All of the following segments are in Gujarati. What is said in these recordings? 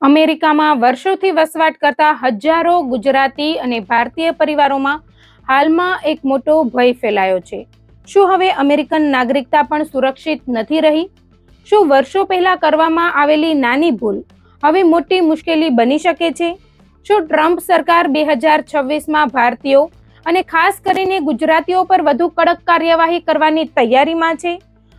અમેરિકામાં વર્ષોથી વસવાટ કરતા હજારો ગુજરાતી અને ભારતીય પરિવારોમાં હાલમાં એક મોટો ભય ફેલાયો છે. શું હવે અમેરિકન નાગરિકતા પણ સુરક્ષિત નથી રહી? શું વર્ષો પહેલા કરવામાં આવેલી નાની ભૂલ હવે મોટી મુશ્કેલી બની શકે છે? શું ટ્રમ્પ સરકાર 2026માં ભારતીયો અને ખાસ કરીને ગુજરાતીઓ પર વધુ કડક કાર્યવાહી કરવાની તૈયારીમાં છે?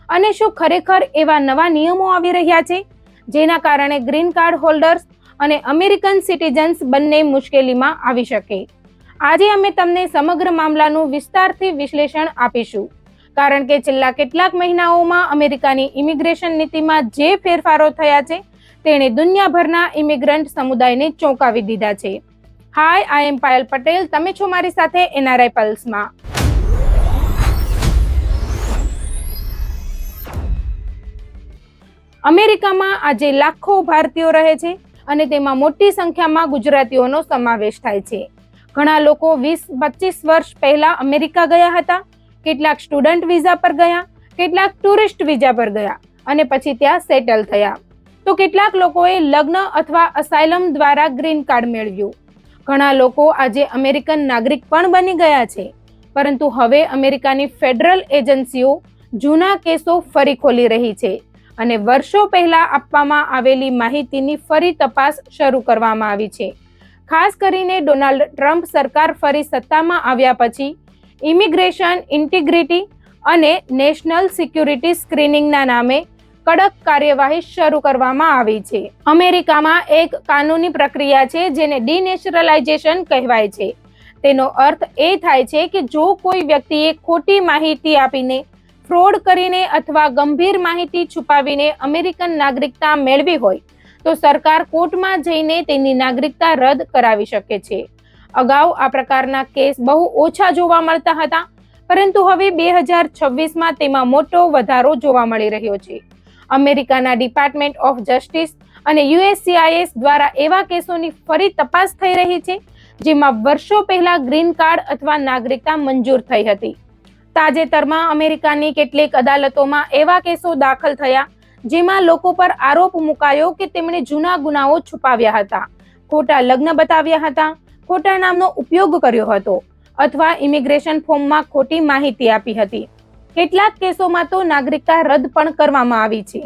અને શું ખરેખર એવા નવા નિયમો આવી રહ્યા છે જેના કારણે ગ્રીન કાર્ડ હોલ્ડર્સ અને અમેરિકન સિટીઝન્સ બંને મુશ્કેલીમાં આવી શકે? આજે અમે તમને સમગ્ર મામલાનું વિસ્તારથી વિશ્લેષણ આપીશું, કારણ કે છેલ્લા કેટલાક મહિનાઓમાં અમેરિકાની ઇમિગ્રેશન નીતિમાં જે ફેરફારો થયા છે તેણે દુનિયાભરના ઇમિગ્રન્ટ સમુદાયને ચોંકાવી દીધા છે. હાય, આઈ એમ પાયલ પટેલ. તમે છો મારી સાથે NRI પલ્સમાં. અમેરિકામાં આજે લાખો ભારતીયો રહે છે અને તેમાં મોટી સંખ્યામાં ગુજરાતીઓનો સમાવેશ થાય છે. ઘણા લોકો 20-25 વર્ષ પહેલા અમેરિકા ગયા હતા. કેટલાક સ્ટુડન્ટ વિઝા પર ગયા, કેટલાક ટુરિસ્ટ વિઝા પર ગયા અને પછી ત્યાં સેટલ થયા. તો કેટલાક લોકોએ લગ્ન અથવા અસાયલમ દ્વારા ગ્રીન કાર્ડ મેળવ્યું. ઘણા લોકો આજે અમેરિકન નાગરિક પણ બની ગયા છે, પરંતુ હવે અમેરિકાની ફેડરલ એજન્સીઓ જૂના કેસો ફરી ખોલી રહી છે અને વર્ષો પહેલા આપવામાં આવેલી માહિતીની ફરી તપાસ શરૂ કરવામાં આવી છે. ખાસ કરીને ડોનાલ્ડ ટ્રમ્પ સરકાર ફરી સત્તામાં આવ્યા પછી ઇમિગ્રેશન ઇન્ટિગ્રિટી અને નેશનલ સિક્યુરિટી સ્ક્રીનિંગના નામે કડક કાર્યવાહી શરૂ કરવામાં આવી છે. અમેરિકામાં એક કાનૂની પ્રક્રિયા છે જેને ડિનેચરલાઇઝેશન કહેવાય છે. તેનો અર્થ એ થાય છે કે જો કોઈ વ્યક્તિએ ખોટી માહિતી આપીને, ફ્રોડ કરીને અથવા ગંભીર માહિતી છુપાવીને અમેરિકન નાગરિકતા મેળવી હોય તો સરકાર કોર્ટમાં જઈને તેની નાગરિકતા રદ કરાવી શકે છે. અગાઉ આ પ્રકારના કેસ બહુ ઓછા જોવા મળતા હતા, પરંતુ હવે 2026માં તેમાં મોટો વધારો જોવા મળી રહ્યો છે. અમેરિકાના ડિપાર્ટમેન્ટ ઓફ જસ્ટિસ અને USCIS દ્વારા એવા કેસોની ફરી તપાસ થઈ રહી છે જેમાં વર્ષો પહેલા ગ્રીન કાર્ડ અથવા નાગરિકતા મંજૂર થઈ હતી. તાજેતરમાં અમેરિકાની કેટલીક અદાલતોમાં એવા કેસો દાખલ થયા જેમાં લોકો પર આરોપ મુકાયો કે તેમણે જૂના ગુનાઓ છુપાવ્યા હતા, ખોટા લગ્ન બતાવ્યા હતા, ખોટા નામનો ઉપયોગ કર્યો હતો અથવા ઇમિગ્રેશન ફોર્મમાં ખોટી માહિતી આપી હતી. કેટલાક કેસોમાં તો નાગરિકતા રદ પણ કરવામાં આવી છે.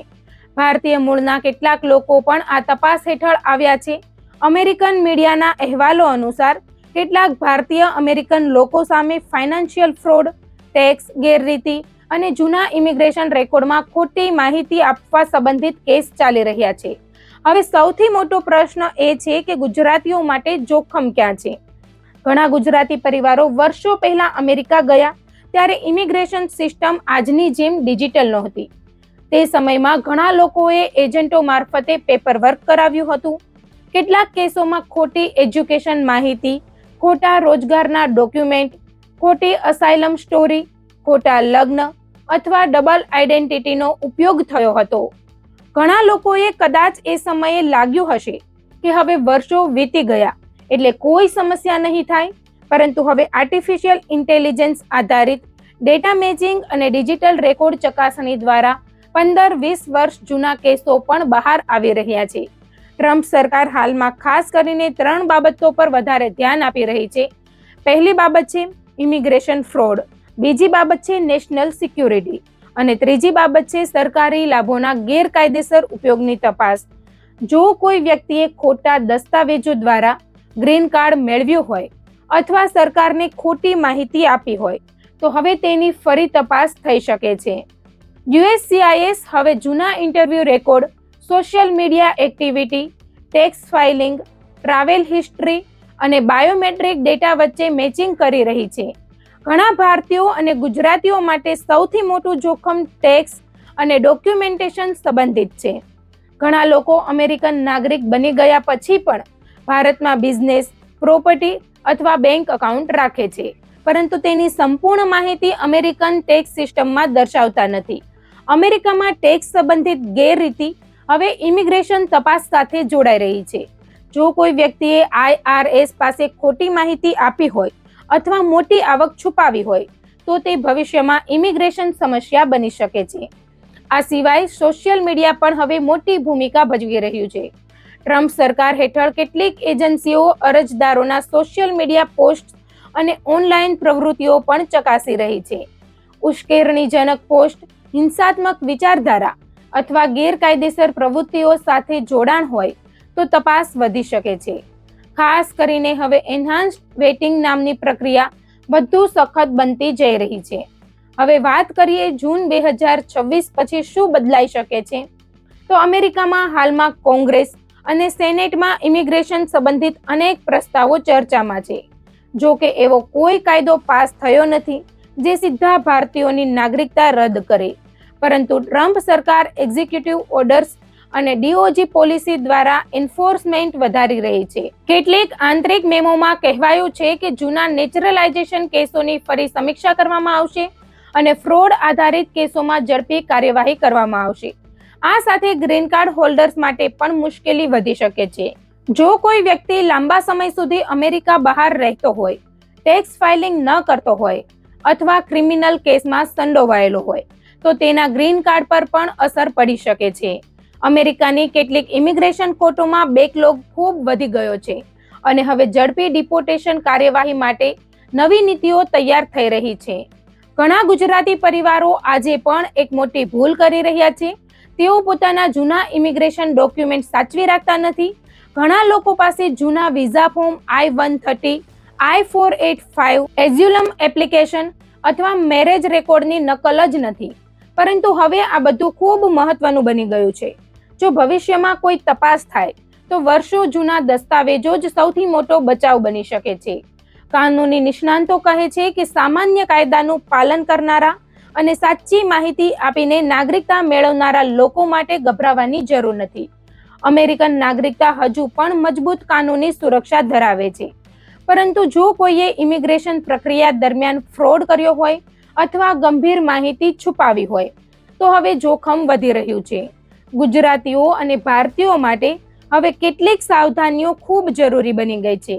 ભારતીય મૂળના કેટલાક લોકો પણ આ તપાસ હેઠળ આવ્યા છે. અમેરિકન મીડિયાના અહેવાલો અનુસાર કેટલાક ભારતીય અમેરિકન લોકો સામે ફાઇનાન્શિયલ ફ્રોડ, ટેક્સ ગેરરીતિ અને જૂના ઇમિગ્રેશન રેકોર્ડમાં ખોટી માહિતી આપવા સંબંધિત કેસ ચાલી રહ્યા છે. હવે સૌથી મોટો પ્રશ્ન એ છે કે ગુજરાતીઓ માટે જોખમ ક્યાં છે? ઘણા ગુજરાતી પરિવારો વર્ષો પહેલા અમેરિકા ગયા ત્યારે ઇમિગ્રેશન સિસ્ટમ આજની જેમ ડિજિટલ નહોતી. તે સમયમાં ઘણા લોકોએ એજન્ટો મારફતે પેપર વર્ક કરાવ્યું હતું. કેટલાક કેસોમાં ખોટી એજ્યુકેશન માહિતી, ખોટા રોજગારના ડોક્યુમેન્ટ, ખોટી અસાયલમ સ્ટોરી, ખોટા લગ્ન અથવા ડબલ આઈડેન્ટિટીનો ઉપયોગ થયો હતો. ઘણા લોકોએ કદાચ એ સમયે લાગ્યું હશે કે હવે વર્ષો વીતી ગયા એટલે કોઈ સમસ્યા નહીં થાય, પરંતુ હવે આર્ટિફિશિયલ ઇન્ટેલિજન્સ આધારિત ડેટા મેચિંગ અને ડિજિટલ રેકોર્ડ ચકાસણી દ્વારા 15-20 વર્ષ જૂના કેસો પણ બહાર આવી રહ્યા છે. ટ્રમ્પ સરકાર હાલમાં ખાસ કરીને 3 બાબતો પર વધારે ધ્યાન આપી રહી છે. પહેલી બાબત છે ઇમિગ્રેશન ફ્રોડ, બીજી બાબત છે નેશનલ સિક્યુરિટી અને ત્રીજી બાબત છે સરકારી લાભોના ગેરકાયદેસર ઉપયોગની તપાસ. જો કોઈ વ્યક્તિએ ખોટા દસ્તાવેજો દ્વારા ગ્રીન કાર્ડ મેળવ્યું હોય અથવા સરકારને ખોટી માહિતી આપી હોય તો હવે તેની ફરી તપાસ થઈ શકે છે. USCIS હવે જૂના interview record, social media activity, tax filing, travel history અને બાયોમેટ્રિક ડેટા વચ્ચે મેચિંગ કરી રહી છે. ઘણા ભારતીયો અને ગુજરાતીઓ માટે સૌથી મોટું જોખમ ટેક્સ અને ડોક્યુમેન્ટેશન સંબંધિત છે. ઘણા લોકો અમેરિકન નાગરિક બની ગયા પછી પણ ભારતમાં બિઝનેસ, પ્રોપર્ટી અથવા બેંક એકાઉન્ટ રાખે છે, પરંતુ તેની સંપૂર્ણ માહિતી અમેરિકન ટેક્સ સિસ્ટમમાં દર્શાવતા નથી. અમેરિકામાં ટેક્સ સંબંધિત ગેરરીતિ હવે ઇમિગ્રેશન તપાસ સાથે જોડાઈ રહી છે. જો કોઈ વ્યક્તિએ IRS પાસે ખોટી માહિતી આપી હોય અથવા મોટી આવક છુપાવી હોય તો તે ભવિષ્યમાં ઇમિગ્રેશન સમસ્યા બની શકે છે. આ સિવાય સોશિયલ મીડિયા પણ હવે મોટી ભૂમિકા ભજવી રહ્યું છે. ટ્રમ્પ સરકાર હેઠળ કેટલીક એજન્સીઓ અરજદારોના સોશિયલ મીડિયા પોસ્ટ અને ઓનલાઈન પ્રવૃત્તિઓ પણ ચકાસી રહી છે. ઉશ્કેરણીજનક પોસ્ટ, હિંસાત્મક વિચારધારા અથવા ગેરકાયદેસર પ્રવૃત્તિઓ સાથે જોડાણ હોય તો તપાસ વધી શકે છે. ખાસ કરીને હવે એન્હાન્સ્ડ વેટિંગ નામની પ્રક્રિયા વધુ સખત બનતી જઈ રહી છે. હવે વાત કરીએ જૂન 2026 પછી શું બદલાઈ શકે છે, તો અમેરિકામાં હાલમાં કોંગ્રેસ અને સેનેટમાં ઇમિગ્રેશન સંબંધિત અનેક પ્રસ્તાવો ચર્ચામાં છે. જો કે એવો કોઈ કાયદો પાસ થયો નથી જે સીધા ભારતીયોની નાગરિકતા રદ કરે, પરંતુ ટ્રમ્પ સરકાર એક્ઝિક્યુટિવ ઓર્ડર્સ અને ડીઓજી પોલિસી દ્વારા એન્ફોર્સમેન્ટ વધારી રહી છે. કેટલીક આંતરિક મેમોમાં કહેવાયું છે કે જૂના નેચરલાઇઝેશન કેસોની ફરી સમીક્ષા કરવામાં આવશે અને ફ્રોડ આધારિત કેસોમાં ઝડપી કાર્યવાહી કરવામાં આવશે. આ સાથે ગ્રીન કાર્ડ હોલ્ડર્સ માટે પણ મુશ્કેલી વધી શકે છે. જો કોઈ વ્યક્તિ લાંબા સમય સુધી અમેરિકા બહાર રહેતો હોય, ટેક્સ ફાઇલિંગ ન કરતો હોય અથવા ક્રિમિનલ કેસમાં સંડોવાયેલો હોય તો તેના ગ્રીન કાર્ડ પર પણ અસર પડી શકે છે. અમેરિકાની કેટલીક ઇમિગ્રેશન કોર્ટોમાં બેકલોગ ખૂબ વધી ગયો છે અને હવે ઝડપી ડિપોર્ટેશન કાર્યવાહી માટે નવી નીતિઓ તૈયાર થઈ રહી છે. ઘણા ગુજરાતી પરિવારો આજે પણ એક મોટી ભૂલ કરી રહ્યા છે. તેઓ પોતાના જૂના ઇમિગ્રેશન ડોક્યુમેન્ટ સાચવી રાખતા નથી. ઘણા લોકો પાસે જૂના visa form I-130, I-485, asylum application અથવા મેરેજ રેકોર્ડની નકલ જ નથી. પરંતુ હવે આ બધું ખૂબ મહત્વનું બની ગયું છે. જો ભવિષ્યમાં કોઈ તપાસ થાય તો વર્ષો જૂના દસ્તાવેજો જ સૌથી મોટો બચાવ બની શકે છે. કાનૂની નિષ્ણાંતો કહે છે કે સામાન્ય કાયદાનું પાલન કરનારા અને સાચી માહિતી આપીને નાગરિકતા મેળવનારા લોકો માટે ગભરાવાની જરૂર નથી. અમેરિકન નાગરિકતા હજુ પણ મજબૂત કાનૂની સુરક્ષા ધરાવે છે. પરંતુ જો કોઈએ ઇમિગ્રેશન પ્રક્રિયા દરમિયાન ફ્રોડ કર્યો હોય અથવા ગંભીર માહિતી છુપાવી હોય તો હવે જોખમ વધી રહ્યું છે. ગુજરાતીઓ અને ભારતીયો માટે હવે કેટલીક સાવધાનીઓ ખૂબ જરૂરી બની ગઈ છે.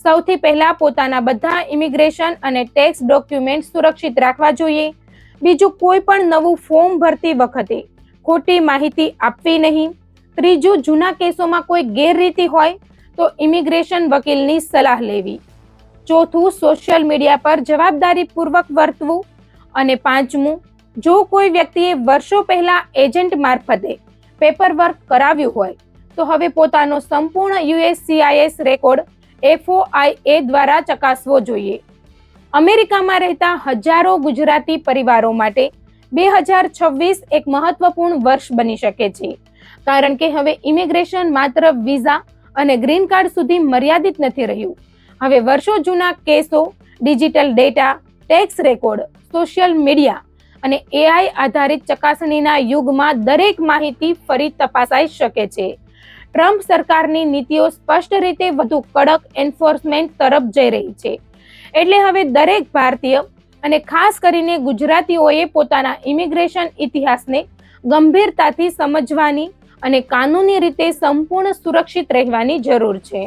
સૌથી પહેલા પોતાના બધા ઇમિગ્રેશન અને ટેક્સ ડોક્યુમેન્ટ સુરક્ષિત રાખવા જોઈએ. બીજું, કોઈ પણ નવું ફોર્મ ભરતી વખતે ખોટી માહિતી આપવી નહીં. ત્રીજું, જૂના કેસોમાં કોઈ ગેરરીતિ હોય તો ઇમિગ્રેશન વકીલની સલાહ લેવી. ચોથું, સોશિયલ મીડિયા પર જવાબદારીપૂર્વક વર્તવું. અને પાંચમું, જો કોઈ વ્યક્તિએ વર્ષો પહેલા એજન્ટ મારફતે પેપરવર્ક કરાવ્યું હોય તો હવે પોતાનો સંપૂર્ણ USCIS રેકોર્ડ FOIA દ્વારા ચકાસવો જોઈએ. અમેરિકામાં રહેતા હજારો ગુજરાતી પરિવારો માટે 2026 એક મહત્વપૂર્ણ વર્ષ બની શકે છે, કારણ કે હવે ઇમિગ્રેશન માત્ર વિઝા અને ગ્રીન કાર્ડ સુધી મર્યાદિત નથી રહ્યું. હવે વર્ષો જૂના કેસો, digital data, tax record, social media અને AI આધારિત ચકાસણીના યુગમાં દરેક માહિતી ફરી તપાસાઈ શકે છે. ટ્રમ્પ સરકારની નીતિઓ સ્પષ્ટ રીતે વધુ કડક એન્ફોર્સમેન્ટ તરફ જઈ રહી છે. એટલે હવે દરેક ભારતીય અને ખાસ કરીને ગુજરાતીઓએ પોતાના ઇમિગ્રેશન ઇતિહાસને ગંભીરતાથી સમજવાની અને કાનૂની રીતે સંપૂર્ણ સુરક્ષિત રહેવાની જરૂર છે.